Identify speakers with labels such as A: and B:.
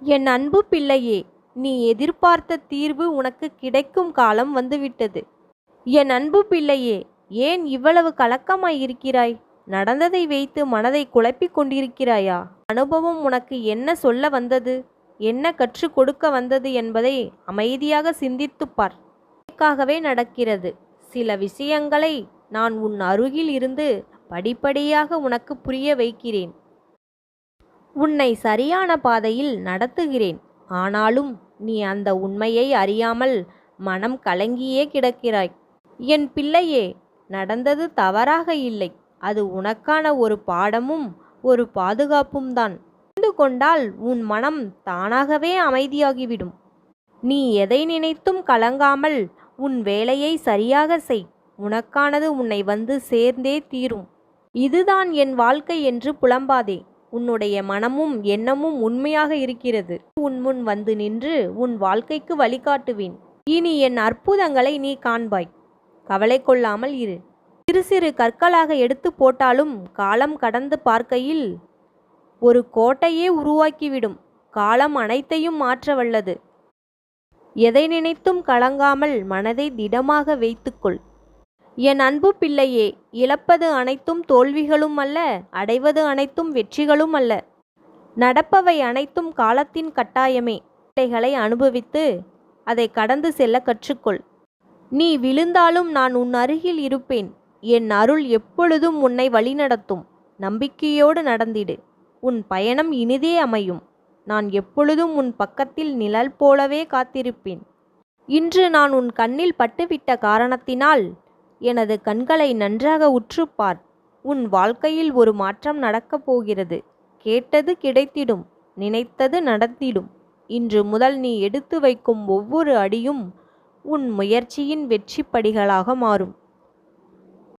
A: என் அன்பு பிள்ளையே, நீ எதிர்பார்த்த தீர்வு உனக்கு கிடைக்கும் காலம் வந்துவிட்டது. என் அன்பு பிள்ளையே, ஏன் இவ்வளவு கலக்கமாய் இருக்கிறாய்? நடந்ததை வைத்து மனதை குழப்பிக் கொண்டிருக்கிறாயா? அனுபவம் உனக்கு என்ன சொல்ல வந்தது, என்ன கற்றுக் கொடுக்க வந்தது என்பதை அமைதியாக சிந்தித்துப் பார். உனக்காகவே நடக்கிறது. சில விஷயங்களை நான் உன் அருகில் இருந்து படிப்படியாக உனக்கு புரிய வைக்கிறேன். உன்னை சரியான பாதையில் நடத்துகிறேன். ஆனாலும் நீ அந்த உண்மையை அறியாமல் மனம் கலங்கியே கிடக்கிறாய். என் பிள்ளையே, நடந்தது தவறாக இல்லை. அது உனக்கான ஒரு பாடமும் ஒரு பாதுகாப்பும் தான். புரிந்து கொண்டால் உன் மனம் தானாகவே அமைதியாகிவிடும். நீ எதை நினைத்தும் கலங்காமல் உன் வேலையை சரியாக செய். உனக்கானது உன்னை வந்து சேர்ந்தே தீரும். இதுதான் என் வாழ்க்கை என்று புலம்பாதே. உன்னுடைய மனமும் எண்ணமும் உண்மையாக இருக்கிறது. உன் முன் வந்து நின்று உன் வாழ்க்கைக்கு வழிகாட்டுவேன். இனி என் அற்புதங்களை நீ காண்பாய். கவலை கொள்ளாமல் இரு. சிறு சிறு கற்களாக எடுத்து போட்டாலும் காலம் கடந்து பார்க்கையில் ஒரு கோட்டையே உருவாக்கிவிடும். காலம் அனைத்தையும் மாற்ற வல்லது. எதை நினைத்தும் கலங்காமல் மனதை திடமாக வைத்துக்கொள். என் அன்பு பிள்ளையே, இழப்பது அனைத்தும் தோல்விகளும் அல்ல, அடைவது அனைத்தும் வெற்றிகளும் அல்ல. நடப்பவை அனைத்தும் காலத்தின் கட்டாயமே. பிள்ளைகளை அனுபவித்து அதை கடந்து செல்ல கற்றுக்கொள். நீ விழுந்தாலும் நான் உன் அருகில் இருப்பேன். என் அருள் எப்பொழுதும் உன்னை வழிநடத்தும். நம்பிக்கையோடு நடந்திடு. உன் பயணம் இனிதே அமையும். நான் எப்பொழுதும் உன் பக்கத்தில் நிழல் போலவே காத்திருப்பேன். இன்று நான் உன் கண்ணில் பட்டுவிட்ட காரணத்தினால் எனது கண்களை நன்றாக உற்றுப்பார். உன் வாழ்க்கையில் ஒரு மாற்றம் நடக்கப் போகிறது. கேட்டது கிடைத்திடும், நினைத்தது நடந்திடும். இன்று முதல் நீ எடுத்து வைக்கும் ஒவ்வொரு அடியும் உன் முயற்சியின் வெற்றி படிகளாக மாறும்.